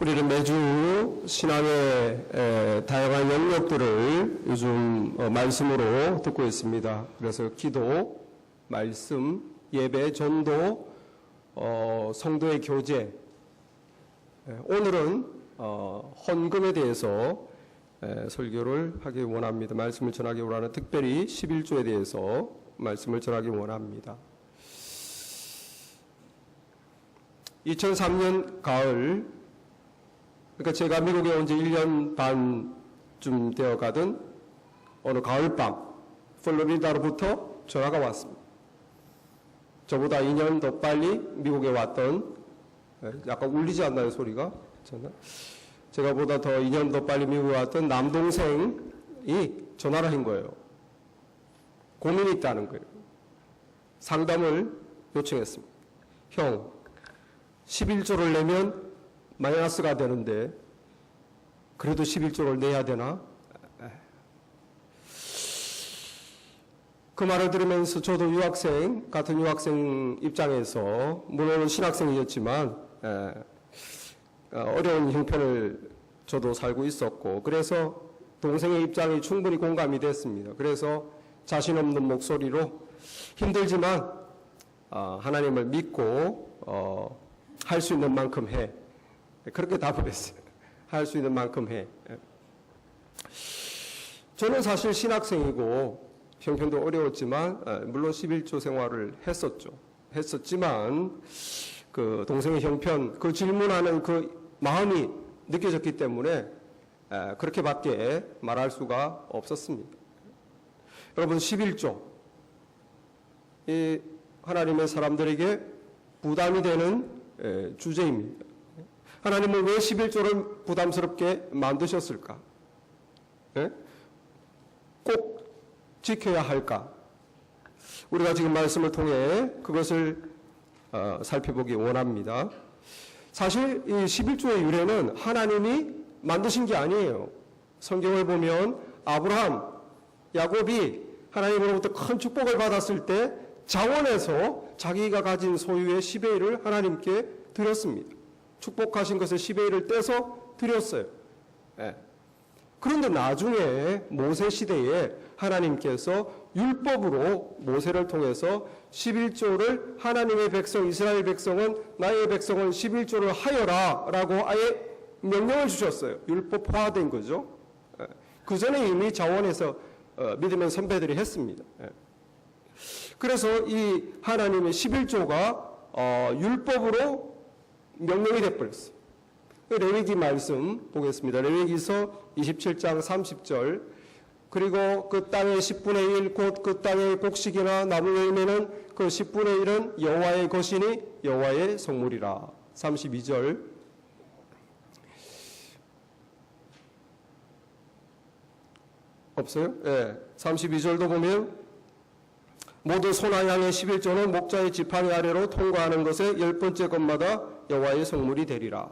우리는 매주 신앙의 다양한 영역들을 요즘 말씀으로 듣고 있습니다. 그래서 기도, 말씀, 예배, 전도, 성도의 교제. 오늘은 헌금에 대해서 설교를 하기 원합니다. 말씀을 전하기 원하는, 특별히 11조에 대해서 말씀을 전하기 원합니다. 2003년 가을, 그러니까 제가 미국에 온 지 1년 반쯤 되어 가던 어느 가을밤, 플로리다로부터 전화가 왔습니다. 저보다 2년 더 빨리 미국에 왔던, 약간 울리지 않나요, 소리가? 제가 보다 더 2년 더 빨리 미국에 왔던 남동생이 전화를 한 거예요. 고민이 있다는 거예요. 상담을 요청했습니다. 형, 11조를 내면 마이너스가 되는데 그래도 11조를 내야 되나? 그 말을 들으면서 저도 같은 유학생 입장에서, 물론 신학생이었지만 어려운 형편을 저도 살고 있었고, 그래서 동생의 입장이 충분히 공감이 됐습니다. 그래서 자신 없는 목소리로 힘들지만 하나님을 믿고 할 수 있는 만큼 해. 그렇게 답을 했어요. 할 수 있는 만큼 해. 저는 사실 신학생이고 형편도 어려웠지만 물론 11조 생활을 했었지만 그 동생의 형편, 그 질문하는 그 마음이 느껴졌기 때문에 그렇게밖에 말할 수가 없었습니다. 여러분, 11조, 이 하나님의 사람들에게 부담이 되는 주제입니다. 하나님은 왜 11조를 부담스럽게 만드셨을까? 꼭 지켜야 할까? 우리가 지금 말씀을 통해 그것을 살펴보기 원합니다. 사실 이 11조의 유래는 하나님이 만드신 게 아니에요. 성경을 보면 아브라함, 야곱이 하나님으로부터 큰 축복을 받았을 때 자원해서 자기가 가진 소유의 10의 1을 하나님께 드렸습니다. 축복하신 것의 10의 1을 떼서 드렸어요. 그런데 나중에 모세 시대에 하나님께서 율법으로 모세를 통해서 11조를 하나님의 백성, 이스라엘 백성은, 나의 백성은 11조를 하여라 라고 아예 명령을 주셨어요. 율법 포화된 거죠. 그 전에 이미 자원해서 믿음의 선배들이 했습니다. 그래서 이 하나님의 11조가 율법으로 명령이 되어버렸어요. 레위기 말씀 보겠습니다. 레위기서 27장 30절. 그리고 그 땅의 10분의 1, 곧 그 땅의 곡식이나 나무 열매는 그 10분의 1은 여호와의 것이니 여호와의 성물이라. 32절. 없어요? 32절도 보면 모두 소나 양의 11조는 목자의 지팡이 아래로 통과하는 것의 10번째 것마다 여호와의 성물이 되리라.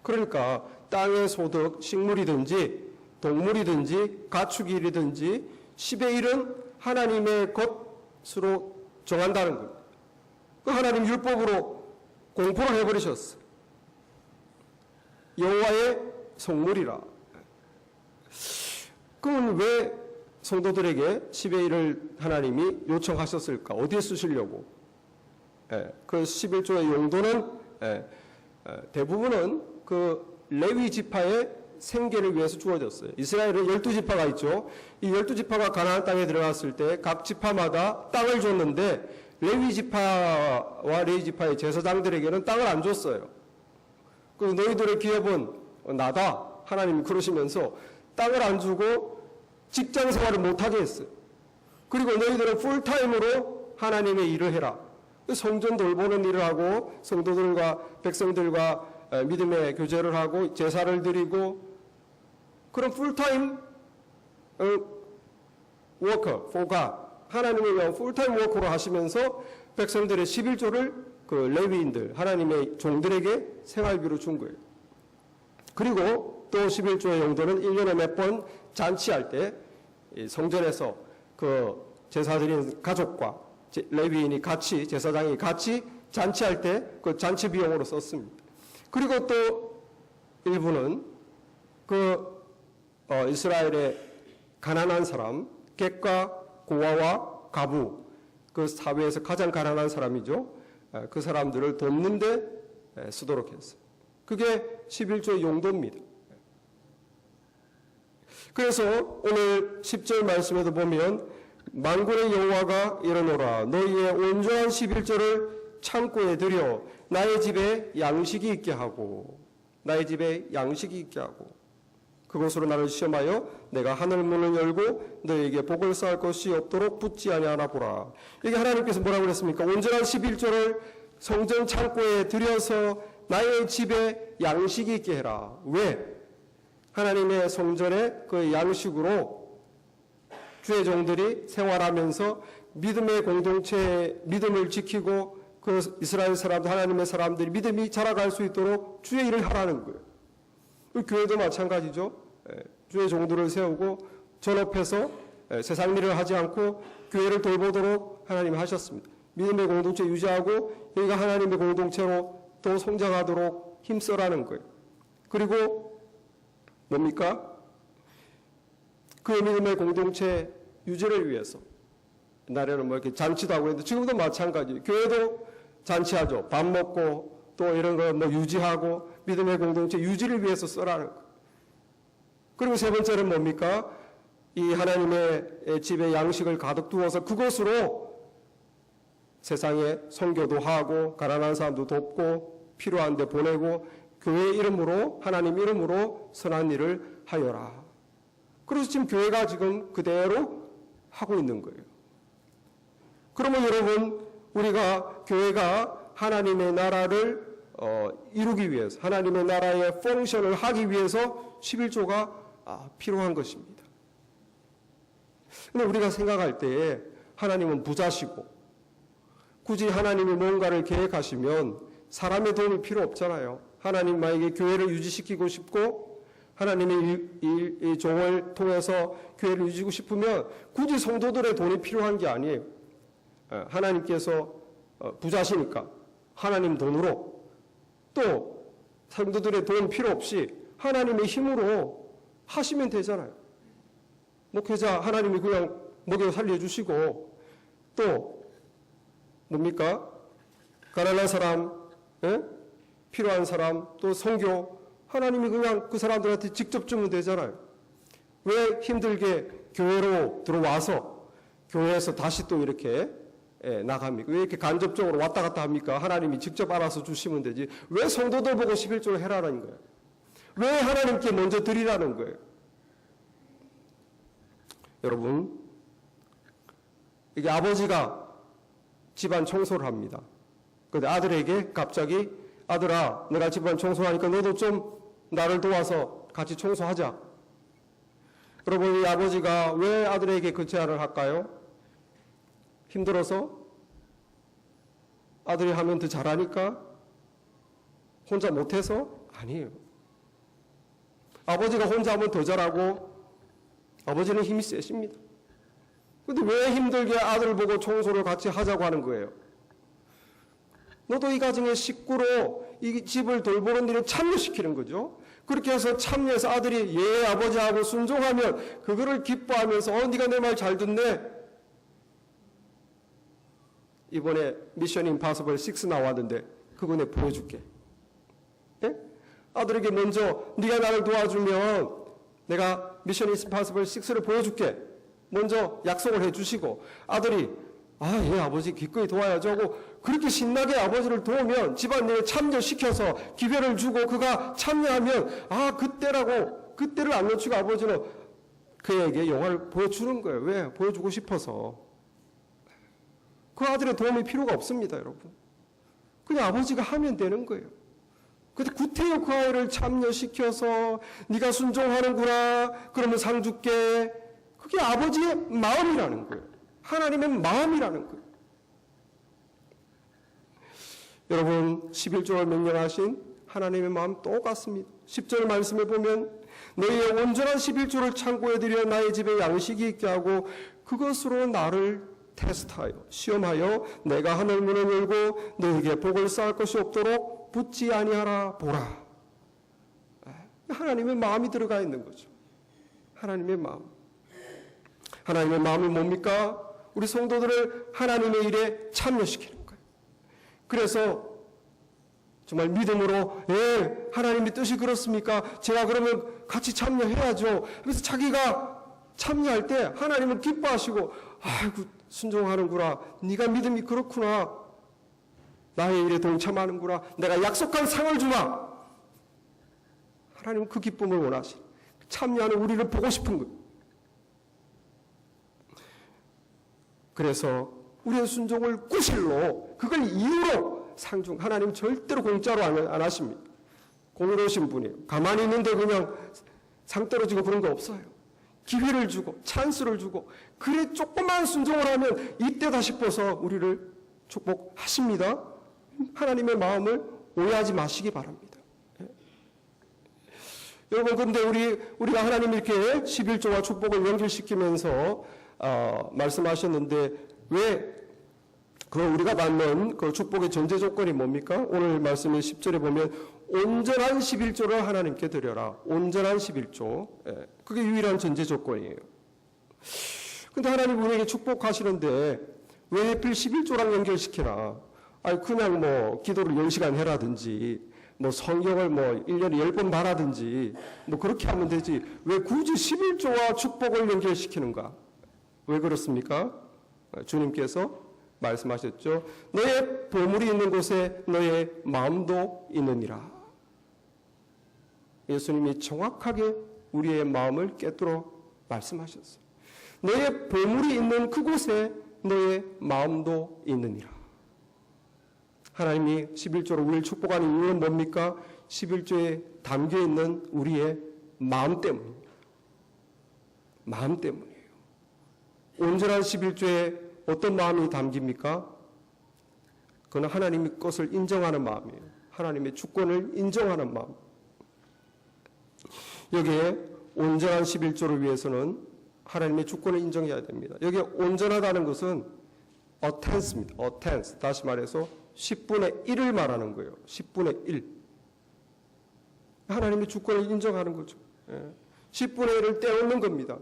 그러니까 땅의 소득, 식물이든지 동물이든지 가축이든지 10의 1은 하나님의 것으로 정한다는 겁니다. 그 하나님 율법으로 공포를 해버리셨어요. 여호와의 성물이라. 그럼 왜 성도들에게 10의 1을 하나님이 요청하셨을까? 어디에 쓰시려고? 그 11조의 용도는 대부분은 그 레위 지파의 생계를 위해서 주어졌어요. 이스라엘은 12지파가 있죠. 이 12지파가 가나안 땅에 들어갔을 때 각 지파마다 땅을 줬는데 레위 지파와 레위 지파의 제사장들에게는 땅을 안 줬어요. 그 너희들의 기업은 나다. 하나님이 그러시면서 땅을 안 주고 직장 생활을 못하게 했어요. 그리고 너희들은 풀타임으로 하나님의 일을 해라. 성전 돌보는 일을 하고 성도들과 백성들과 믿음의 교제를 하고 제사를 드리고, 그런 풀타임 워커, 포가, 하나님을 위한 풀타임 워커로 하시면서 백성들의 11조를 그 레위인들, 하나님의 종들에게 생활비로 준 거예요. 그리고 또 11조의 용도는 1년에 몇 번 잔치할 때 성전에서 그 제사 드리는 가족과 레위인이 같이, 제사장이 같이 잔치할 때 그 잔치 비용으로 썼습니다. 그리고 또 일부는 이스라엘의 가난한 사람, 객과 고아와 가부, 그 사회에서 가장 가난한 사람이죠. 그 사람들을 돕는 데 쓰도록 했어요. 그게 11조의 용도입니다. 그래서 오늘 10절 말씀에도 보면 만군의 여호와가 이르노라 너희의 온전한 11조를 창고에 들여 나의 집에 양식이 있게 하고 나의 집에 양식이 있게 하고 그것으로 나를 시험하여 내가 하늘 문을 열고 너희에게 복을 쌓을 것이 없도록 붙지 아니하나 보라. 이게 하나님께서 뭐라고 그랬습니까? 온전한 11조를 성전 창고에 들여서 나의 집에 양식이 있게 해라. 왜? 하나님의 성전에 그 양식으로 주의 종들이 생활하면서 믿음의 공동체의 믿음을 지키고 그 이스라엘 사람들, 하나님의 사람들이 믿음이 자라갈 수 있도록 주의 일을 하라는 거예요. 교회도 마찬가지죠. 주의 종들을 세우고 전업해서 세상 일을 하지 않고 교회를 돌보도록 하나님이 하셨습니다. 믿음의 공동체 유지하고 여기가 하나님의 공동체로 또 성장하도록 힘써라는 거예요. 그리고 뭡니까? 그 믿음의 공동체 유지를 위해서 옛날에는 뭐 이렇게 잔치도 하고 했는데 지금도 마찬가지예요. 교회도 잔치하죠. 밥 먹고 또 이런 거 뭐 유지하고 믿음의 공동체 유지를 위해서 써라는 거예요. 그리고 세 번째는 뭡니까? 이 하나님의 집에 양식을 가득 두어서 그것으로 세상에 선교도 하고 가난한 사람도 돕고 필요한 데 보내고 교회 이름으로 하나님 이름으로 선한 일을 하여라. 그래서 지금 교회가 지금 그대로 하고 있는 거예요. 그러면 여러분 우리가 교회가 하나님의 나라를 이루기 위해서 하나님의 나라의 펑션을 하기 위해서 11조가 필요한 것입니다. 근데 우리가 생각할 때에 하나님은 부자시고 굳이 하나님이 뭔가를 계획하시면 사람의 도움이 필요 없잖아요. 하나님 만약에 교회를 유지시키고 싶고 하나님의 이 종을 통해서 교회를 유지고 싶으면 굳이 성도들의 돈이 필요한 게 아니에요. 하나님께서 부자시니까 하나님 돈으로 또 성도들의 돈 필요 없이 하나님의 힘으로 하시면 되잖아요. 목회자 하나님이 그냥 먹여 살려주시고 또 뭡니까? 가난한 사람, 필요한 사람, 또 선교 하나님이 그냥 그 사람들한테 직접 주면 되잖아요. 왜 힘들게 교회로 들어와서 교회에서 다시 또 이렇게 나갑니까? 왜 이렇게 간접적으로 왔다 갔다 합니까? 하나님이 직접 알아서 주시면 되지. 왜 성도들 보고 11조를 해라는 거예요? 왜 하나님께 먼저 드리라는 거예요? 여러분, 이게 아버지가 집안 청소를 합니다. 그런데 아들에게 갑자기 아들아, 내가 집안 청소하니까 너도 좀 나를 도와서 같이 청소하자. 여러분, 이 아버지가 왜 아들에게 그 제안을 할까요? 힘들어서? 아들이 하면 더 잘하니까? 혼자 못해서? 아니에요. 아버지가 혼자 하면 더 잘하고 아버지는 힘이 세십니다. 근데 왜 힘들게 아들을 보고 청소를 같이 하자고 하는 거예요? 너도 이 가정의 식구로 이 집을 돌보는 일을 참여시키는 거죠. 그렇게 해서 참여해서 아들이 예 아버지하고 순종하면 그거를 기뻐하면서 네가 내 말 잘 듣네. 이번에 미션 임파서블 6 나왔는데 그거 내가 보여줄게. 예? 아들에게 먼저 네가 나를 도와주면 내가 미션 임파서블 6를 보여줄게. 먼저 약속을 해주시고 아들이 예 아버지 기꺼이 도와야죠 하고 그렇게 신나게 아버지를 도우면 집안일에 참여시켜서 기회를 주고 그가 참여하면 그때를 안 놓치고 아버지는 그에게 영화를 보여주는 거예요. 왜? 보여주고 싶어서. 그 아들의 도움이 필요가 없습니다, 여러분. 그냥 아버지가 하면 되는 거예요. 근데 구태여 그 아이를 참여시켜서 네가 순종하는구나 그러면 상 줄게. 그게 아버지의 마음이라는 거예요. 하나님의 마음이라는 거예요. 여러분 11조를 명령하신 하나님의 마음 똑같습니다. 10절 말씀에 보면 너희의 온전한 11조를 창고에 들여 나의 집에 양식이 있게 하고 그것으로 나를 테스트하여 시험하여 내가 하늘 문을 열고 너희에게 복을 쌓을 것이 없도록 붙지 아니하라 보라. 하나님의 마음이 들어가 있는 거죠. 하나님의 마음. 하나님의 마음은 뭡니까? 우리 성도들을 하나님의 일에 참여시키는 거예요. 그래서 정말 믿음으로 하나님의 뜻이 그렇습니까? 제가 그러면 같이 참여해야죠. 그래서 자기가 참여할 때 하나님은 기뻐하시고 아이고 순종하는구나. 네가 믿음이 그렇구나. 나의 일에 동참하는구나. 내가 약속한 상을 주마. 하나님은 그 기쁨을 원하시. 참여하는 우리를 보고 싶은 거예요. 그래서 우리의 순종을 구실로 그걸 이유로 상중. 하나님 절대로 공짜로 안 하십니다. 공의로우신 분이에요. 가만히 있는데 그냥 상 떨어지고 그런 거 없어요. 기회를 주고 찬스를 주고 그래 조금만 순종을 하면 이때다 싶어서 우리를 축복하십니다. 하나님의 마음을 오해하지 마시기 바랍니다. 여러분 근데 우리가 하나님 이렇게 11조와 축복을 연결시키면서 말씀하셨는데 왜 그럼 우리가 받는 그 축복의 전제 조건이 뭡니까? 오늘 말씀의 10절에 보면 온전한 11조를 하나님께 드려라. 온전한 11조. 그게 유일한 전제 조건이에요. 근데 하나님 우리에게 축복하시는데 왜 하필 11조랑 연결시키나? 아니 그냥 뭐 기도를 10시간 해라든지 뭐 성경을 뭐 1년에 10번 봐라든지 뭐 그렇게 하면 되지. 왜 굳이 11조와 축복을 연결시키는가? 왜 그렇습니까? 주님께서 말씀하셨죠. 너의 보물이 있는 곳에 너의 마음도 있느니라. 예수님이 정확하게 우리의 마음을 꿰뚫어 말씀하셨어요. 너의 보물이 있는 그곳에 너의 마음도 있느니라. 하나님이 11조로 우리를 축복하는 이유는 뭡니까? 11조에 담겨있는 우리의 마음 때문입니다. 마음 때문이에요. 온전한 11조에 어떤 마음이 담깁니까? 그건 하나님의 것을 인정하는 마음이에요. 하나님의 주권을 인정하는 마음. 여기에 온전한 11조를 위해서는 하나님의 주권을 인정해야 됩니다. 여기에 온전하다는 것은 a tenth입니다. a tenth. 다시 말해서 10분의 1을 말하는 거예요. 10분의 1. 하나님의 주권을 인정하는 거죠. 10분의 1을 떼어놓는 겁니다.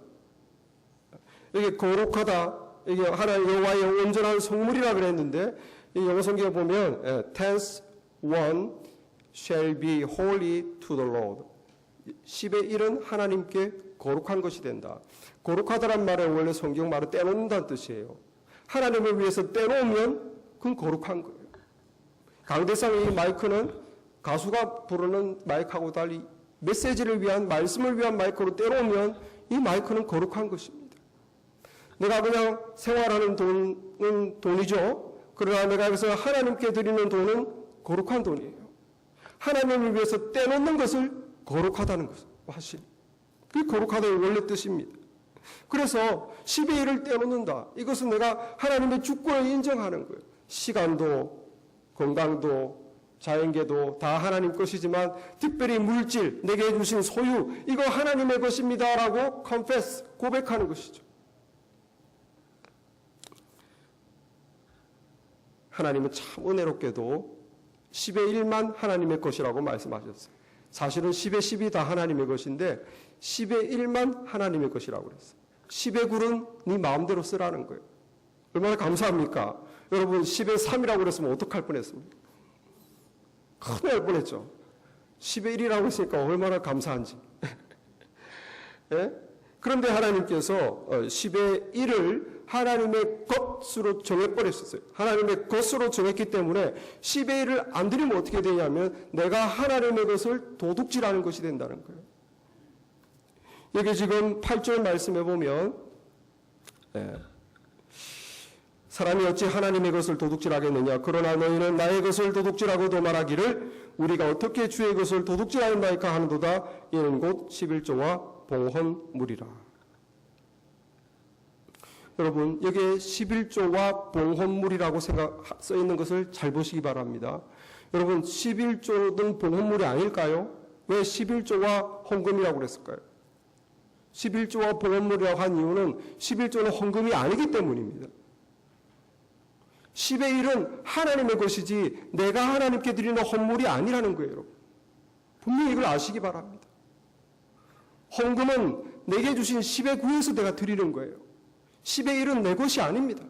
여기 거룩하다. 이게 하나님 여호와의 온전한 성물이라 그랬는데 이 영어 성경에 보면 tenth one shall be holy to the Lord. 10의 1은 하나님께 거룩한 것이 된다. 거룩하다란 말은 원래 성경 말은 떼놓는다는 뜻이에요. 하나님을 위해서 떼놓으면 그건 거룩한 거예요. 강대상의 이 마이크는 가수가 부르는 마이크하고 달리 메시지를 위한 말씀을 위한 마이크로 떼놓으면 이 마이크는 거룩한 것입니다. 내가 그냥 생활하는 돈은 돈이죠. 그러나 내가 여기서 하나님께 드리는 돈은 거룩한 돈이에요. 하나님을 위해서 떼놓는 것을 거룩하다는 것을 하신. 그게 거룩하다의 원래 뜻입니다. 그래서 10의 1을 떼놓는다. 이것은 내가 하나님의 주권을 인정하는 거예요. 시간도 건강도 자연계도 다 하나님 것이지만 특별히 물질, 내게 주신 소유 이거 하나님의 것입니다라고 confess, 고백하는 것이죠. 하나님은 참 은혜롭게도 10의 1만 하나님의 것이라고 말씀하셨어요. 사실은 10의 10이 다 하나님의 것인데 10의 1만 하나님의 것이라고 그랬어요. 10의 9는 네 마음대로 쓰라는 거예요. 얼마나 감사합니까? 여러분 10의 3이라고 그랬으면 어떡할 뻔했습니까? 큰일 날 뻔했죠. 10의 1이라고 했으니까 얼마나 감사한지. 예? 그런데 하나님께서 10의 1을 하나님의 것으로 정해버렸었어요. 하나님의 것으로 정했기 때문에 10의 1을 안 드리면 어떻게 되냐면 내가 하나님의 것을 도둑질하는 것이 된다는 거예요. 여기 지금 8절 말씀해 보면 사람이 어찌 하나님의 것을 도둑질하겠느냐. 그러나 너희는 나의 것을 도둑질하고 도말하기를 우리가 어떻게 주의 것을 도둑질하였나이까 하는도다. 이는 곧 11조와 봉헌물이라. 여러분 여기에 11조와 봉헌물이라고 써 있는 것을 잘 보시기 바랍니다. 여러분 11조는 봉헌물이 아닐까요? 왜 11조와 헌금이라고 그랬을까요? 11조와 봉헌물이라고 한 이유는 11조는 헌금이 아니기 때문입니다. 10의 1은 하나님의 것이지 내가 하나님께 드리는 헌물이 아니라는 거예요. 여러분. 분명히 이걸 아시기 바랍니다. 헌금은 내게 주신 10의 9에서 내가 드리는 거예요. 10의 1은 내 것이 아닙니다.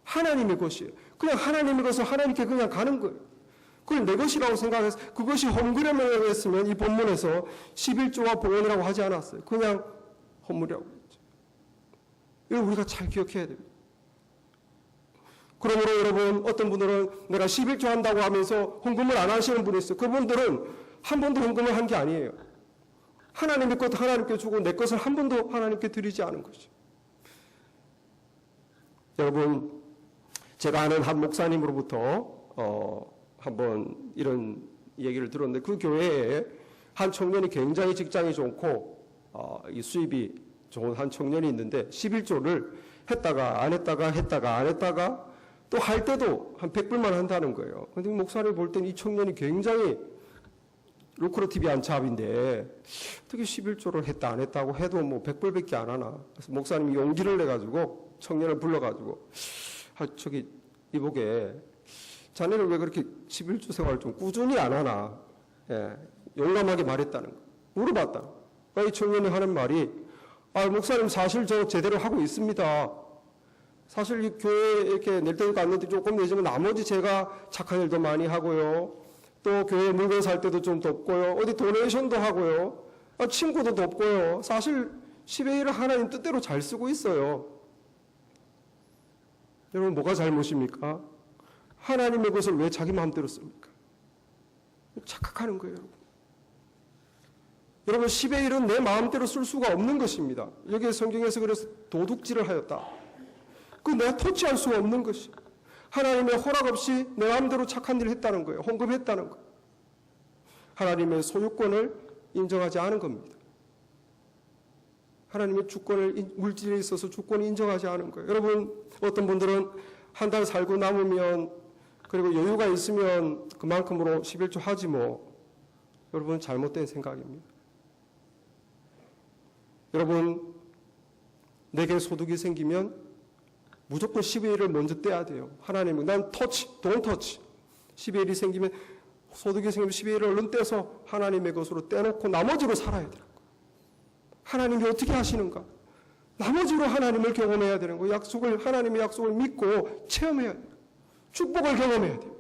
하나님의 것이에요. 그냥 하나님의 것을 하나님께 그냥 가는 거예요. 그걸 내 것이라고 생각해서 그것이 헌금이라고 했으면 이 본문에서 11조와 봉헌이라고 하지 않았어요. 그냥 헌물이라고 했죠. 이걸 우리가 잘 기억해야 됩니다. 그러므로 여러분, 어떤 분들은 내가 11조 한다고 하면서 헌금을 안 하시는 분이 있어요. 그분들은 한 번도 헌금을 한 게 아니에요. 하나님의 것 하나님께 주고 내 것을 한 번도 하나님께 드리지 않은 것이죠. 여러분, 제가 아는 한 목사님으로부터 한번 이런 얘기를 들었는데, 그 교회에 한 청년이 굉장히 직장이 좋고 이 수입이 좋은 한 청년이 있는데 11조를 했다가 안 했다가 했다가 안 했다가 또 할 때도 한 100불만 한다는 거예요. 근데 목사님 볼 때는 이 청년이 굉장히 루크로티비한 잡인데 어떻게 11조를 했다 안 했다고 해도 뭐 100불밖에 안 하나. 그래서 목사님이 용기를 내가지고 청년을 불러가지고 저기 이보게 자네는 왜 그렇게 11조 생활을 좀 꾸준히 안 하나. 예, 용감하게 말했다는 거. 물어봤다. 이 청년이 하는 말이 목사님 사실 저 제대로 하고 있습니다. 사실 이 교회에 이렇게 낼 때도 안 낼때 조금 내지만 나머지 제가 착한 일도 많이 하고요. 또 교회 물건 살 때도 좀 돕고요. 어디 도네이션도 하고요. 친구도 돕고요. 사실 10의 1을 하나님 뜻대로 잘 쓰고 있어요. 여러분, 뭐가 잘못입니까? 하나님의 것을 왜 자기 마음대로 씁니까? 착각하는 거예요, 여러분. 여러분, 10의 1은 내 마음대로 쓸 수가 없는 것입니다. 여기 성경에서 그래서 도둑질을 하였다. 그 내가 터치할 수가 없는 것이. 하나님의 허락 없이 내 마음대로 착한 일을 했다는 거예요. 헌금했다는 거예요. 하나님의 소유권을 인정하지 않은 겁니다. 하나님의 주권을, 물질에 있어서 주권을 인정하지 않은 거예요. 여러분, 어떤 분들은 한 달 살고 남으면, 그리고 여유가 있으면 그만큼으로 11조 하지 뭐. 여러분, 잘못된 생각입니다. 여러분, 내게 소득이 생기면 무조건 10의 1을 먼저 떼야 돼요. 하나님은 난 don't touch. 10의 1이 생기면, 소득이 생기면 10의 1을 얼른 떼서 하나님의 것으로 떼놓고 나머지로 살아야 되는 거예요. 하나님이 어떻게 하시는가? 나머지로 하나님을 경험해야 되는 거예요. 하나님의 약속을 믿고 체험해야 돼요. 축복을 경험해야 돼요.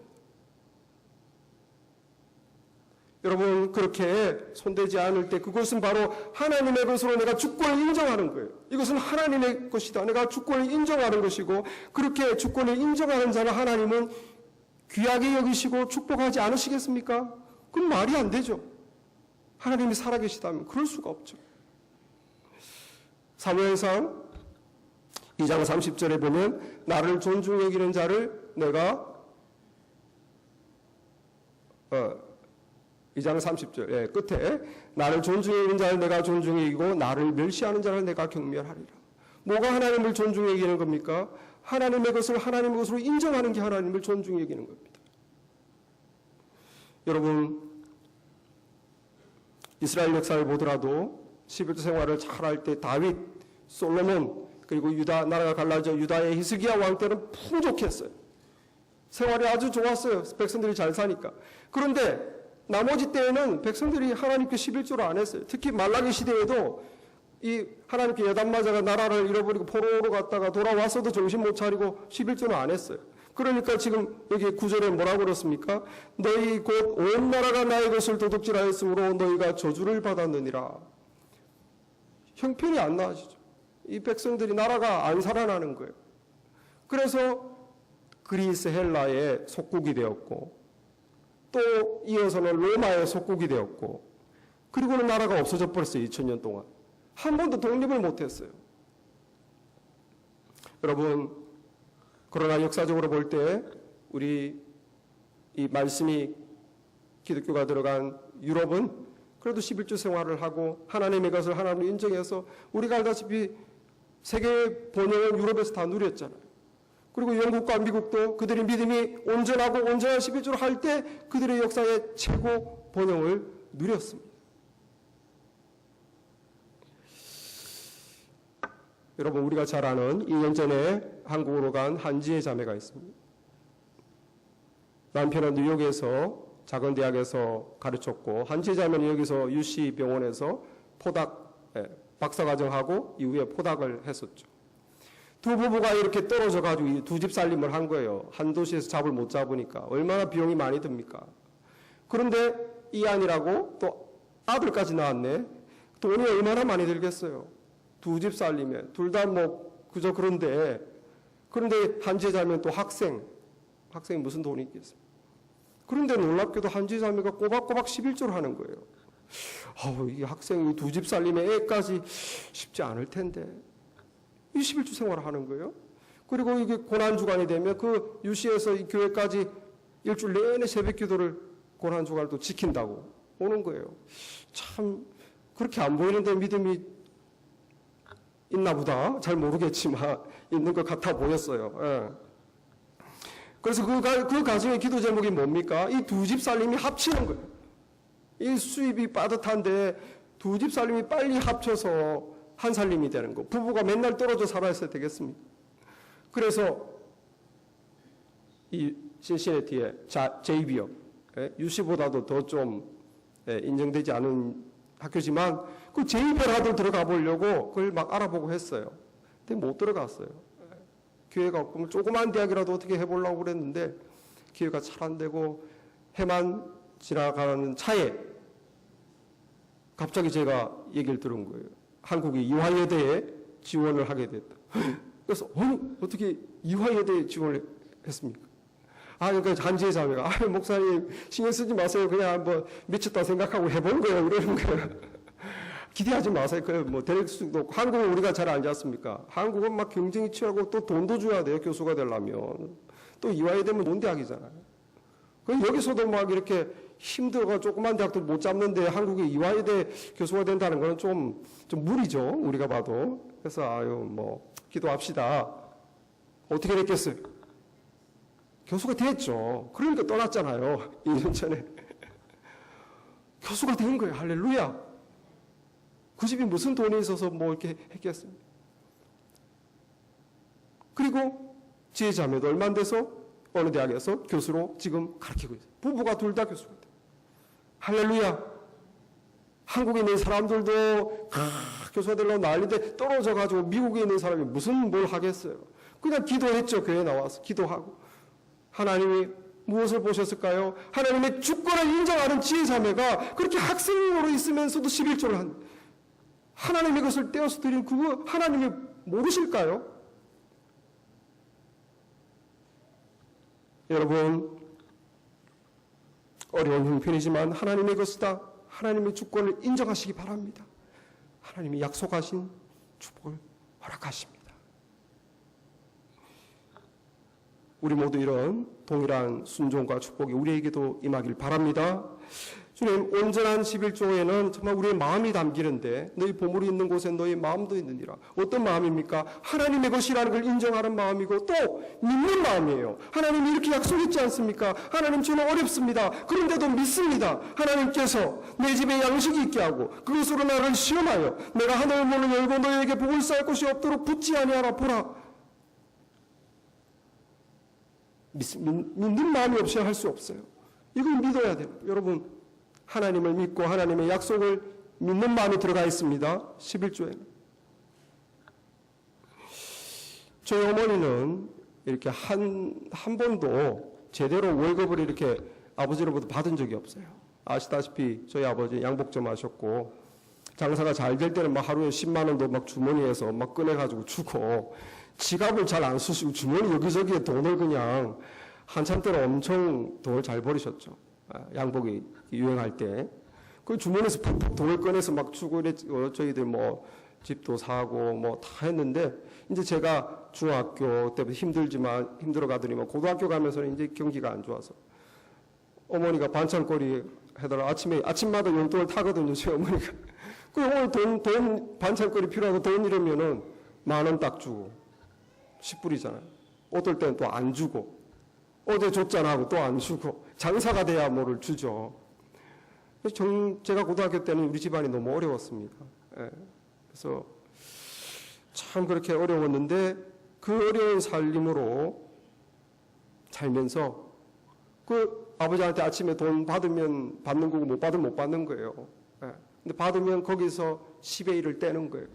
여러분, 그렇게 손대지 않을 때 그것은 바로 하나님의 것으로 내가 주권을 인정하는 거예요. 이것은 하나님의 것이다. 내가 주권을 인정하는 것이고, 그렇게 주권을 인정하는 자를 하나님은 귀하게 여기시고 축복하지 않으시겠습니까? 그럼 말이 안 되죠. 하나님이 살아계시다면 그럴 수가 없죠. 사무엘상 2장 30절에 보면 나를 존중히 여기는 자를 내가 2장 30절 끝에 나를 존중히 여기는 자를 내가 존중히 여기고 나를 멸시하는 자를 내가 경멸하리라. 뭐가 하나님을 존중히 여기는 겁니까? 하나님의 것을 하나님의 것으로 인정하는 게 하나님을 존중히 여기는 겁니다. 여러분, 이스라엘 역사를 보더라도 11조 생활을 잘할 때 다윗, 솔로몬, 그리고 유다 나라가 갈라져 유다의 히스기야 왕 때는 풍족했어요. 생활이 아주 좋았어요. 백성들이 잘 사니까. 그런데 나머지 때에는 백성들이 하나님께 11조를 안 했어요. 특히 말라기 시대에도 이 하나님께 여담마자가 나라를 잃어버리고 포로로 갔다가 돌아와서도 정신 못 차리고 11조는 안 했어요. 그러니까 지금 여기 9절에 뭐라고 그렇습니까? 너희 곧 온 나라가 나의 것을 도둑질하였으므로 너희가 저주를 받았느니라. 형편이 안 나아지죠. 이 백성들이 나라가 안 살아나는 거예요. 그래서 그리스 헬라의 속국이 되었고 또 이어서는 로마의 속국이 되었고 그리고는 나라가 없어져 버렸어요. 2000년 동안. 한 번도 독립을 못했어요. 여러분, 그러나 역사적으로 볼 때 우리 이 말씀이 기독교가 들어간 유럽은 그래도 11조 생활을 하고 하나님의 것을 하나님으로 인정해서 우리가 알다시피 세계 번영을 유럽에서 다 누렸잖아요. 그리고 영국과 미국도 그들의 믿음이 온전하고 온전한 11조를 할 때 그들의 역사의 최고 번영을 누렸습니다. 여러분, 우리가 잘 아는 2년 전에 한국으로 간 한지의 자매가 있습니다. 남편은 뉴욕에서 작은 대학에서 가르쳤고 한지의 자매는 여기서 UC 병원에서 포닥 박사과정하고 이후에 포닥을 했었죠. 두 부부가 이렇게 떨어져 가지고 두 집 살림을 한 거예요. 한 도시에서 잡을 못 잡으니까 얼마나 비용이 많이 듭니까? 그런데 이 아니라고 또 아들까지 낳았네. 돈이 얼마나 많이 들겠어요. 두 집 살림에 둘 다 뭐 그저 그런데 한지자면 또 학생이 무슨 돈이 있겠어요. 그런데 놀랍게도 한지자매가 꼬박꼬박 11조를 하는 거예요. 이 학생이 두 집 살림에 애까지 쉽지 않을 텐데 이 11주 생활을 하는 거예요. 그리고 이게 고난주간이 되면 그 유시에서 이 교회까지 일주일 내내 새벽 기도를 고난주간을 또 지킨다고 오는 거예요. 참 그렇게 안 보이는데 믿음이 있나 보다. 잘 모르겠지만 있는 것 같아 보였어요. 예. 그래서 그 가정의 기도 제목이 뭡니까? 이 두 집 살림이 합치는 거예요. 이 수입이 빠듯한데 두 집 살림이 빨리 합쳐서 한 살림이 되는 거. 부부가 맨날 떨어져 살아야 되겠습니까? 그래서 이 신시내티의 JB역, 유시보다도 더 좀 인정되지 않은 학교지만 그 JB라도 들어가 보려고 그걸 막 알아보고 했어요. 근데 못 들어갔어요. 기회가 없고 조그만 대학이라도 어떻게 해보려고 그랬는데 기회가 잘 안 되고 해만 지나가는 차에 갑자기 제가 얘기를 들은 거예요. 한국이 이화여대에 지원을 하게 됐다. 그래서 어떻게 이화여대에 지원을 했습니까? 그러니까 한지의 자매가 목사님 신경 쓰지 마세요. 그냥 한번 미쳤다 생각하고 해본 거예요. 그러는 거예요. 기대하지 마세요. 뭐 될 수도 없고 한국은 우리가 잘 알지 않습니까? 한국은 막 경쟁이 치열하고 또 돈도 줘야 돼요. 교수가 되려면 또 이화여대면 좋은 대학이잖아요. 여기서도 막 이렇게 힘들어가 조그만 대학도 못 잡는데 한국의 이화여대 교수가 된다는 건 좀 무리죠. 우리가 봐도. 그래서 뭐 기도합시다. 어떻게 됐겠어요? 교수가 됐죠. 그러니까 떠났잖아요. 2년 전에. 교수가 된 거예요. 할렐루야. 그 집이 무슨 돈이 있어서 뭐 이렇게 했겠습니까? 그리고 지혜자매도 얼마 안 돼서 어느 대학에서 교수로 지금 가르치고 있어요. 부부가 둘 다 교수가 돼요. 할렐루야. 한국에 있는 사람들도 교수가 되려고 난리인데 떨어져가지고 미국에 있는 사람이 무슨 뭘 하겠어요. 그냥 기도했죠. 교회에 나와서 기도하고. 하나님이 무엇을 보셨을까요? 하나님의 주권을 인정하는 지혜자매가 그렇게 학생으로 있으면서도 11조를 한 하나님의 것을 떼어서 드린 그거 하나님이 모르실까요? 여러분 어려운 형편이지만 하나님의 것이다. 하나님의 주권을 인정하시기 바랍니다. 하나님이 약속하신 축복을 허락하십니다. 우리 모두 이런 동일한 순종과 축복이 우리에게도 임하길 바랍니다. 주님, 온전한 11조에는 정말 우리의 마음이 담기는데 너희 보물이 있는 곳에 너희 마음도 있느니라. 어떤 마음입니까? 하나님의 것이라는 걸 인정하는 마음이고 또 믿는 마음이에요. 하나님이 이렇게 약속했지 않습니까? 하나님 저는 어렵습니다. 그런데도 믿습니다. 하나님께서 내 집에 양식이 있게 하고 그것으로 나를 시험하여 내가 하늘의 문을 열고 너희에게 복을 쌓을 것이 없도록 붙지 아니하라. 보라. 믿는 마음이 없어야 할 수 없어요. 이걸 믿어야 돼요. 여러분 하나님을 믿고 하나님의 약속을 믿는 마음이 들어가 있습니다. 11조에는. 저희 어머니는 이렇게 한 번도 제대로 월급을 이렇게 아버지로부터 받은 적이 없어요. 아시다시피 저희 아버지 양복점 하셨고 장사가 잘 될 때는 막 하루에 10만 원도 막 주머니에서 막 꺼내가지고 주고 지갑을 잘 안 쓰시고 주머니 여기저기에 돈을 그냥 한참 때는 엄청 돈을 잘 버리셨죠. 양복이 유행할 때. 그 주머니에서 푹푹 돈을 꺼내서 막 주고 저희들 뭐 집도 사고 뭐 다 했는데 이제 제가 중학교 때부터 힘들어 가더니 뭐 고등학교 가면서는 이제 경기가 안 좋아서 어머니가 반찬거리 해달라 아침마다 용돈을 타거든요. 제 어머니가. 그 오늘 돈 반찬거리 필요하고 돈 이러면은 10,000원 딱 주고 10불이잖아요. 어떨 때는 또 안 주고 어제 줬잖아 하고 또 안 주고 장사가 돼야 뭐를 주죠. 그래서 제가 고등학교 때는 우리 집안이 너무 어려웠습니다. 그래서 참 그렇게 어려웠는데 그 어려운 살림으로 살면서 그 아버지한테 아침에 돈 받으면 받는 거고 못 받으면 못 받는 거예요. 근데 받으면 거기서 10의 1을 떼는 거예요.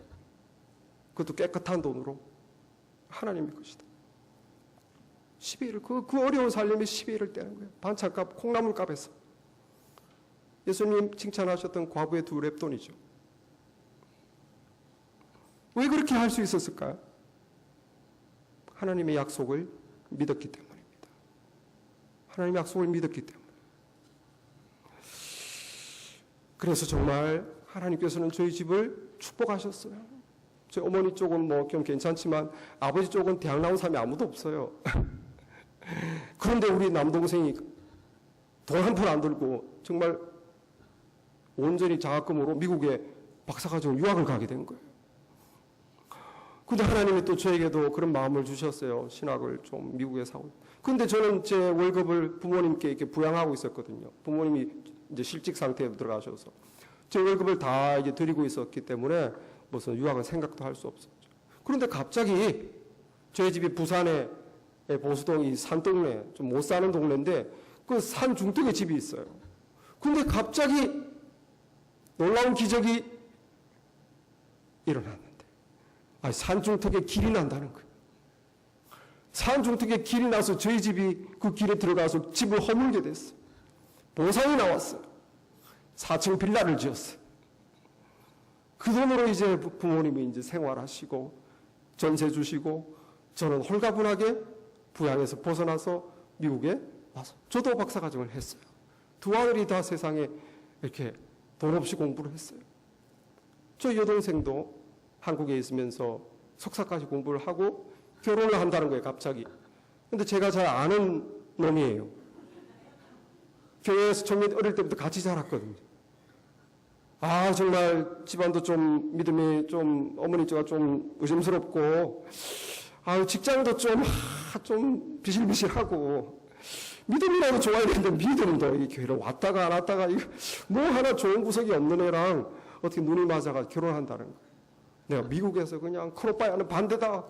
그것도 깨끗한 돈으로. 하나님의 것이다. 10의 1을, 그 어려운 살림에 10의 1을 떼는 거예요. 반찬값, 콩나물값에서. 예수님 칭찬하셨던 과부의 2렙돈이죠. 왜 그렇게 할 수 있었을까요? 하나님의 약속을 믿었기 때문입니다. 하나님의 약속을 믿었기 때문에. 그래서 정말 하나님께서는 저희 집을 축복하셨어요. 저희 어머니 쪽은 뭐 좀 괜찮지만 아버지 쪽은 대학 나온 사람이 아무도 없어요. 그런데 우리 남동생이 돈 한 푼 안 들고 정말 온전히 장학금으로 미국에 박사과정 유학을 가게 된 거예요. 근데 하나님이 또 저에게도 그런 마음을 주셨어요. 신학을 좀 미국에서 하고. 근데 저는 제 월급을 부모님께 이렇게 부양하고 있었거든요. 부모님이 이제 실직 상태에 들어가셔서. 제 월급을 다 이제 드리고 있었기 때문에 무슨 유학은 생각도 할 수 없었죠. 그런데 갑자기 저희 집이 부산의 보수동이 산동네, 좀 못 사는 동네인데 그 산 중턱에 집이 있어요. 근데 갑자기 놀라운 기적이 일어났는데, 산 중턱에 길이 난다는 거예요. 산 중턱에 길이 나서 저희 집이 그 길에 들어가서 집을 허물게 됐어요. 보상이 나왔어요. 4층 빌라를 지었어요. 그 돈으로 이제 부모님이 이제 생활하시고 전세 주시고 저는 홀가분하게 부양에서 벗어나서 미국에 와서 저도 박사과정을 했어요. 두 아들이 다 세상에 이렇게 돈 없이 공부를 했어요. 저 여동생도 한국에 있으면서 석사까지 공부를 하고 결혼을 한다는 거예요, 갑자기. 근데 제가 잘 아는 놈이에요. 교회에서 청년 어릴 때부터 같이 자랐거든요. 정말 집안도 좀 믿음이 좀 어머니 쪽가 좀 의심스럽고, 직장도 좀 비실비실하고, 믿음이라도 좋아야 되는데 믿음도 이 교회를 왔다가 안 왔다가 뭐 하나 좋은 구석이 없는 애랑 어떻게 눈이 맞아가 결혼한다는 거예요. 내가 미국에서 그냥 큰오빠야는 반대다.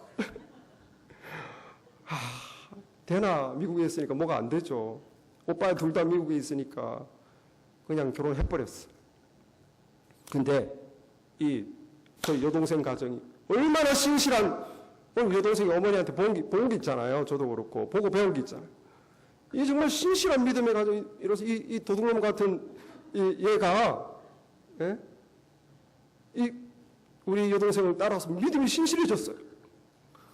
되나? 미국에 있으니까 뭐가 안 되죠. 오빠야 둘 다 미국에 있으니까 그냥 결혼해버렸어. 근데 저 여동생 가정이 얼마나 신실한, 오늘 여동생이 어머니한테 본 게 있잖아요. 저도 그렇고 보고 배운 게 있잖아요. 이 정말 신실한 믿음의 가정이 이래서 이 도둑놈 같은 얘가 우리 여동생을 따라서 믿음이 신실해졌어요.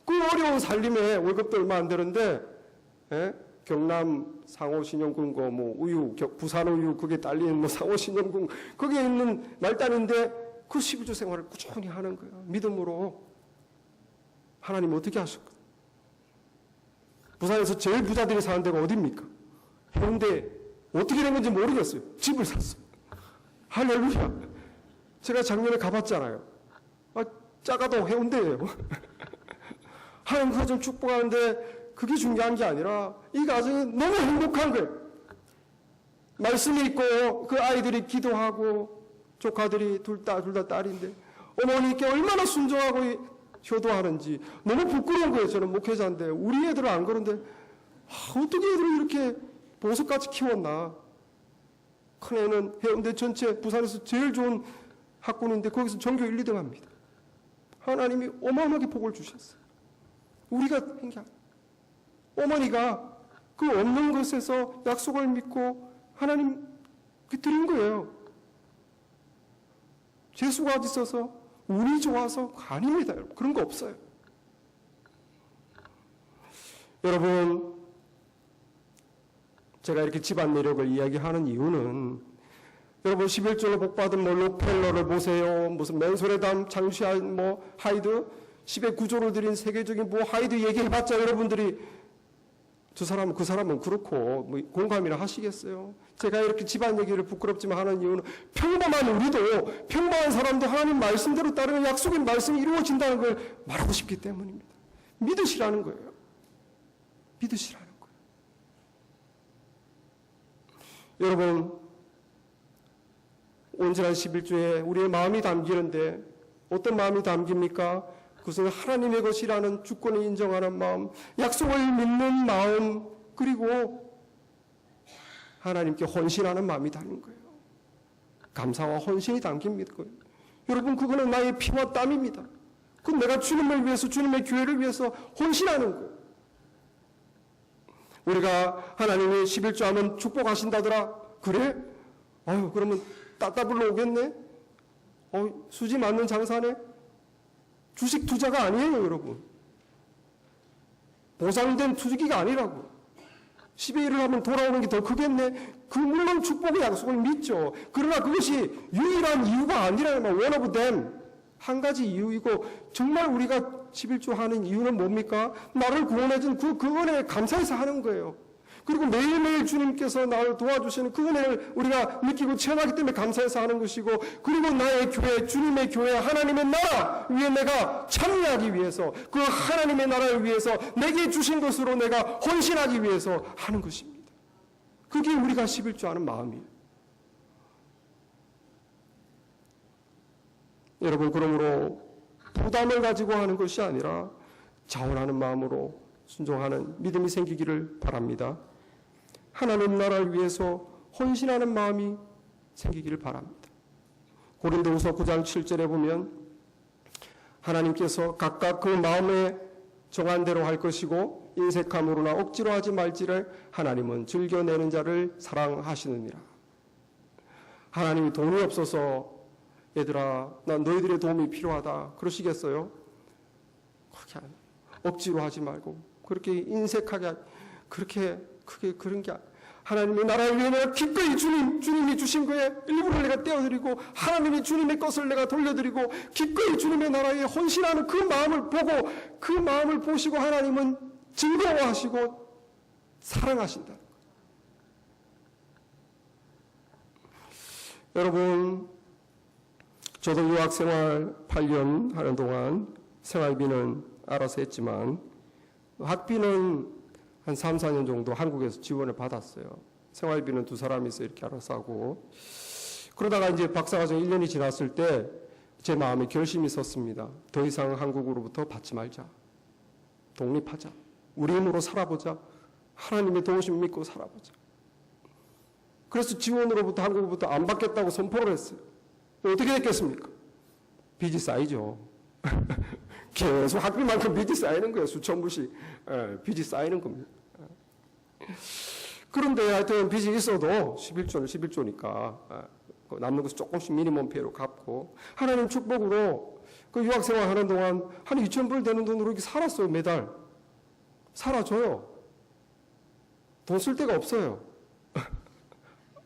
그 어려운 살림에 월급도 얼마 안 되는데 경남 상호신용금고 뭐 우유, 부산 우유 그게 딸린 뭐 상호신용금 거기에 있는 말단인데 그 11주 생활을 꾸준히 하는 거예요. 믿음으로. 하나님 어떻게 하실까? 부산에서 제일 부자들이 사는 데가 어디입니까? 해운대. 어떻게 된 건지 모르겠어요. 집을 샀어요. 할렐루야. 제가 작년에 가봤잖아요. 작아도 해운대예요. 하나님 그 가정 축복하는데 그게 중요한 게 아니라 이 가정이 너무 행복한 거예요. 말씀이 있고 그 아이들이 기도하고 조카들이 둘 다 딸인데 어머니께 얼마나 순종하고 효도하는지 너무 부끄러운 거예요. 저는 목회자인데 우리 애들은 안 그런데 어떻게 애들을 이렇게 보석같이 키웠나. 큰 애는 해운대 전체 부산에서 제일 좋은 학군인데 거기서 전교 1, 2등 합니다. 하나님이 어마어마하게 복을 주셨어요. 우리가 한 게 아니에요. 어머니가 그 없는 것에서 약속을 믿고 하나님께 드린 거예요. 재수가 어디 있어서 운이 좋아서 아닙니다. 여러분. 그런 거 없어요. 여러분, 제가 이렇게 집안 내력을 이야기하는 이유는 여러분 11조로 복받은 뭐 록펠러를 보세요. 무슨 맨소레담, 장시한 뭐 하이드 10의 구조를 드린 세계적인 뭐 하이드 얘기해봤자 여러분들이 그 사람은 그렇고 뭐 공감이나 하시겠어요? 제가 이렇게 집안 얘기를 부끄럽지만 하는 이유는 평범한 우리도 평범한 사람도 하나님 말씀대로 따르면 약속의 말씀이 이루어진다는 걸 말하고 싶기 때문입니다. 믿으시라는 거예요. 믿으시라는 거예요. 여러분 온전한 11조에 우리의 마음이 담기는데 어떤 마음이 담깁니까? 그것은 하나님의 것이라는 주권을 인정하는 마음, 약속을 믿는 마음, 그리고 하나님께 헌신하는 마음이 담긴 거예요. 감사와 헌신이 담깁니다. 여러분, 그거는 나의 피와 땀입니다. 그건 내가 주님을 위해서, 주님의 교회를 위해서 헌신하는 거예요. 우리가 하나님이 11조 하면 축복하신다더라. 그래? 아유, 그러면 따따블로 오겠네? 수지 맞는 장사네? 주식 투자가 아니에요, 여러분. 보상된 투기가 아니라고. 12일을 하면 돌아오는 게 더 크겠네? 그 물론 축복의 약속을 믿죠. 그러나 그것이 유일한 이유가 아니라는 말, one of them. 한 가지 이유이고, 정말 우리가 11조 하는 이유는 뭡니까? 나를 구원해준 그 은혜에 감사해서 하는 거예요. 그리고 매일매일 주님께서 나를 도와주시는 그 은혜를 우리가 느끼고 체험하기 때문에 감사해서 하는 것이고, 그리고 나의 교회, 주님의 교회, 하나님의 나라 위에 내가 참여하기 위해서, 그 하나님의 나라를 위해서 내게 주신 것으로 내가 헌신하기 위해서 하는 것입니다. 그게 우리가 11조 하는 마음이에요. 여러분, 그러므로 부담을 가지고 하는 것이 아니라 자원하는 마음으로 순종하는 믿음이 생기기를 바랍니다. 하나님 나라를 위해서 헌신하는 마음이 생기기를 바랍니다. 고린도후서 9장 7절에 보면 하나님께서 각각 그 마음에 정한 대로 할 것이고 인색함으로나 억지로 하지 말지를 하나님은 즐겨내는 자를 사랑하시느니라. 하나님이 돈이 없어서 얘들아, 난 너희들의 도움이 필요하다 그러시겠어요? 그렇게 억지로 하지 말고 그렇게 인색하게 그렇게 크게 그런 게 하나님의 나라를 위해 내가 기꺼이 주님이 주신 거에 일부를 내가 떼어드리고 하나님이 주님의 것을 내가 돌려드리고 기꺼이 주님의 나라에 헌신하는 그 마음을 보고 그 마음을 보시고 하나님은 즐거워하시고 사랑하신다. 여러분, 저도 유학생활 8년 하는 동안 생활비는 알아서 했지만 학비는 한 3, 4년 정도 한국에서 지원을 받았어요. 생활비는 두 사람이서 이렇게 알아서 하고. 그러다가 이제 박사과정 1년이 지났을 때 제 마음에 결심이 섰습니다. 더 이상 한국으로부터 받지 말자. 독립하자. 우리 힘으로 살아보자. 하나님의 도우심 믿고 살아보자. 그래서 지원으로부터 한국으로부터 안 받겠다고 선포를 했어요. 어떻게 됐겠습니까? 빚이 쌓이죠. 계속 학비만큼 빚이 쌓이는 거예요. 수천 불씩 빚이 쌓이는 겁니다. 그런데 하여튼 빚이 있어도 11조니까 남는 것을 조금씩 미니멈 페이로 갚고 하나님 축복으로 그 유학생활 하는 동안 한 2,000불 되는 돈으로 이렇게 살았어요. 매달 살아줘요. 돈 쓸 데가 없어요.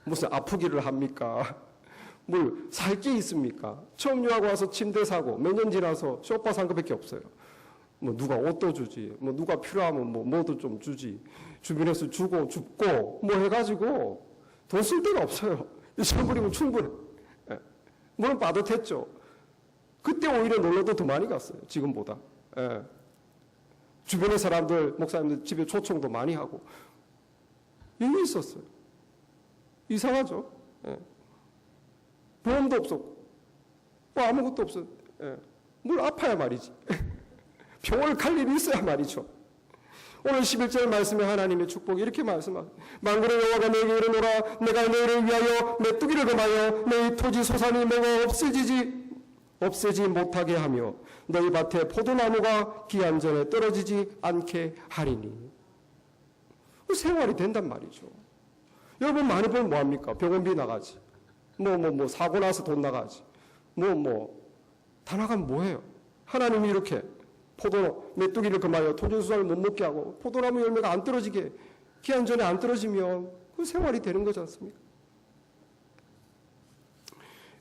무슨 아프기를 합니까? 뭘 살 게 있습니까? 처음 유학 와서 침대 사고 몇 년 지나서 소파 산 거밖에 없어요. 뭐 누가 옷도 주지, 뭐 누가 필요하면 뭐도 좀 주지, 주변에서 주고 줍고 뭐 해가지고 돈 쓸 데가 없어요. 2,000불이면 충분해. 물론 빠듯했죠. 그때 오히려 놀러도 더 많이 갔어요. 지금보다. 주변의 사람들, 목사님들 집에 초청도 많이 하고 여유 있었어요. 이상하죠? 보험도 없었고 뭐 아무것도 없었는데 뭘 아파야 말이지. 병원을 갈 일이 있어야 말이죠. 오늘 11절 말씀에 하나님의 축복이 이렇게 말씀합니다. 만군의 여호와가 내게 이르노라 내가 너희를 위하여 메뚜기를 금하여 너희 토지 소산이 먹어 없애지 못하게 하며 너희 밭에 포도나무가 기한 전에 떨어지지 않게 하리니. 생활이 된단 말이죠. 여러분 많이 보면 뭐합니까? 병원비 나가지. 뭐 사고 나서 돈 나가지. 다 나가면 뭐해요? 하나님이 이렇게 메뚜기를 금하여 토지수산을 못 먹게 하고 포도나무 열매가 안 떨어지게 기한 전에 안 떨어지면 그 생활이 되는 거지 않습니까?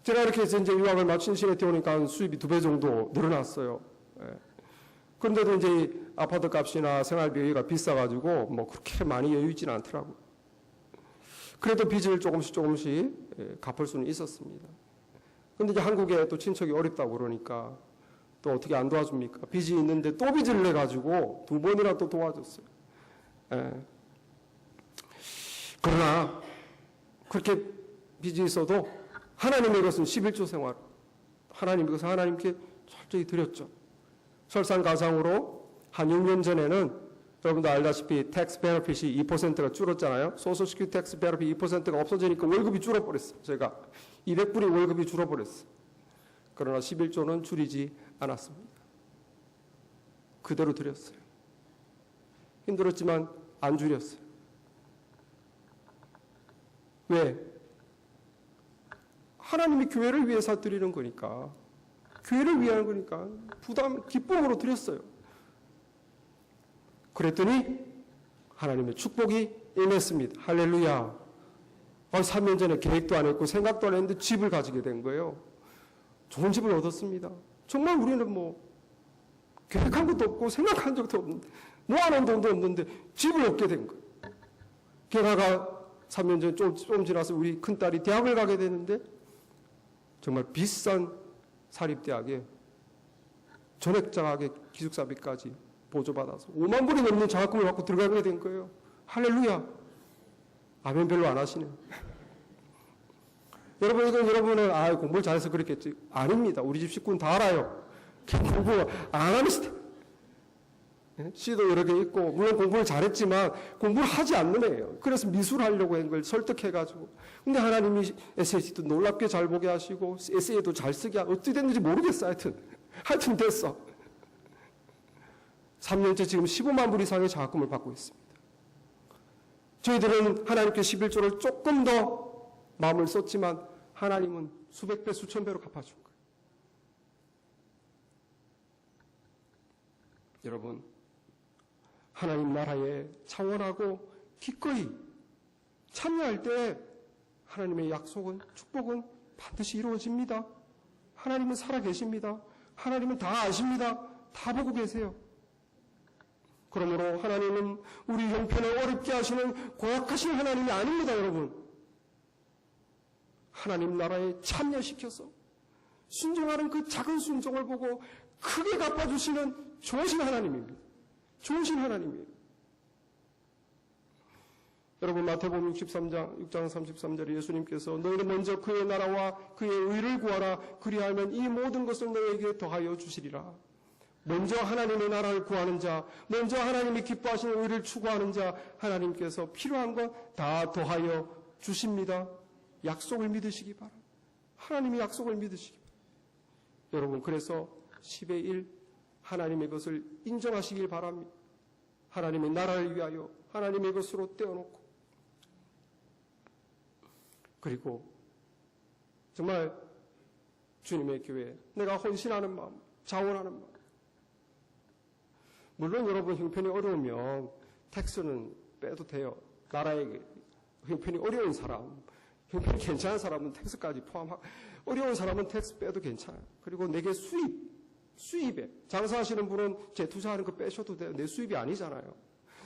제가 이렇게 해서 이제 유학을 마친 시간에 오니까 수입이 2배 정도 늘어났어요. 그런데도 이제 아파트 값이나 생활비가 비싸가지고 뭐 그렇게 많이 여유 있지는 않더라고요. 그래도 빚을 조금씩 갚을 수는 있었습니다. 그런데 이제 한국에 또 친척이 어렵다고 그러니까 또 어떻게 안 도와줍니까? 빚이 있는데 또 빚을 내가지고 2번이나 또 도와줬어요. 그러나 그렇게 빚이 있어도 하나님의 것은 11조 생활, 하나님의 것은 하나님께 철저히 드렸죠. 설상가상으로 한 6년 전에는 여러분도 알다시피 텍스 베너핏이 2%가 줄었잖아요. 소셜 시큐리티 텍스 베너핏 2%가 없어지니까 월급이 줄어버렸어요. 제가 200불이 월급이 줄어버렸어요. 그러나 11조는 줄이지 않았습니다. 그대로 드렸어요. 힘들었지만 안 줄였어요. 왜? 하나님이 교회를 위해서 드리는 거니까, 교회를 위한 거니까 기쁨으로 드렸어요. 그랬더니 하나님의 축복이 임했습니다. 할렐루야. 3년 전에 계획도 안 했고 생각도 안 했는데 집을 가지게 된 거예요. 좋은 집을 얻었습니다. 정말 우리는 계획한 것도 없고 생각한 적도 없는데, 모아놓은 돈도 없는데 집을 얻게 된 거예요. 게다가 3년 전 좀 지나서 우리 큰딸이 대학을 가게 되는데, 정말 비싼 사립대학에 전액장학의 기숙사비까지 보조받아서 5만 불이 넘는 장학금을 받고 들어가게 된 거예요. 할렐루야. 아멘 별로 안 하시네요. 여러분, 이건 여러분은 공부를 잘해서 그랬겠지. 아닙니다. 우리 집 식구는 다 알아요. 공부 안 하는 시대. 시도 여러 개 있고, 물론 공부를 잘했지만 공부를 하지 않는 애예요. 그래서 미술 하려고 한 걸 설득해가지고. 근데 하나님이 SAT도 놀랍게 잘 보게 하시고, 에세이도 잘 쓰게 하고, 어떻게 됐는지 모르겠어. 하여튼 됐어. 3년째 지금 15만 불 이상의 장학금을 받고 있습니다. 저희들은 하나님께 11조를 조금 더 마음을 썼지만 하나님은 수백 배, 수천 배로 갚아준 거예요. 여러분, 하나님 나라에 창원하고 기꺼이 참여할 때 하나님의 약속은, 축복은 반드시 이루어집니다. 하나님은 살아계십니다. 하나님은 다 아십니다. 다 보고 계세요. 그러므로 하나님은 우리 형편을 어렵게 하시는 고약하신 하나님이 아닙니다, 여러분. 하나님 나라에 참여시켜서 순종하는 그 작은 순종을 보고 크게 갚아주시는 좋으신 하나님입니다. 좋으신 하나님이에요. 여러분, 마태복음 6장 33절에 예수님께서 너희는 먼저 그의 나라와 그의 의를 구하라. 그리하면 이 모든 것을 너희에게 더하여 주시리라. 먼저 하나님의 나라를 구하는 자, 먼저 하나님이 기뻐하시는 의를 추구하는 자, 하나님께서 필요한 것 다 더하여 주십니다. 약속을 믿으시기 바랍니다. 하나님의 약속을 믿으시기 바랍니다. 여러분, 그래서 10의 1 하나님의 것을 인정하시길 바랍니다. 하나님의 나라를 위하여 하나님의 것으로 떼어놓고, 그리고 정말 주님의 교회에 내가 헌신하는 마음, 자원하는 마음. 물론 여러분 형편이 어려우면 텍스는 빼도 돼요. 나라에 형편이 어려운 사람, 형편이 괜찮은 사람은 텍스까지 포함하고, 어려운 사람은 텍스 빼도 괜찮아요. 그리고 내게 수입에 장사하시는 분은 재투자하는 거 빼셔도 돼요. 내 수입이 아니잖아요.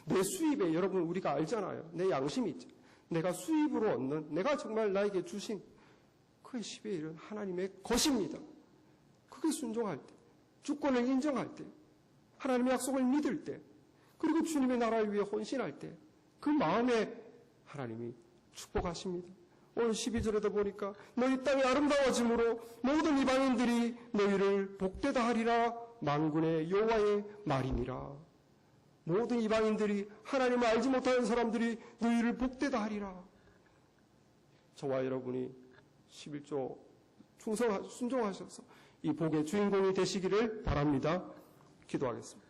내 수입에 여러분 우리가 알잖아요. 내 양심이 있죠. 내가 수입으로 얻는, 내가 정말 나에게 주신 그의 10의 1은 하나님의 것입니다. 그게 순종할 때, 주권을 인정할 때, 하나님의 약속을 믿을 때, 그리고 주님의 나라를 위해 헌신할 때, 그 마음에 하나님이 축복하십니다. 오늘 12절에도 보니까 너희 땅이 아름다워짐으로 모든 이방인들이 너희를 복되다 하리라. 만군의 여호와의 말이니라. 모든 이방인들이, 하나님을 알지 못하는 사람들이 너희를 복되다 하리라. 저와 여러분이 11조 순종하셔서 이 복의 주인공이 되시기를 바랍니다. 기도하겠습니다.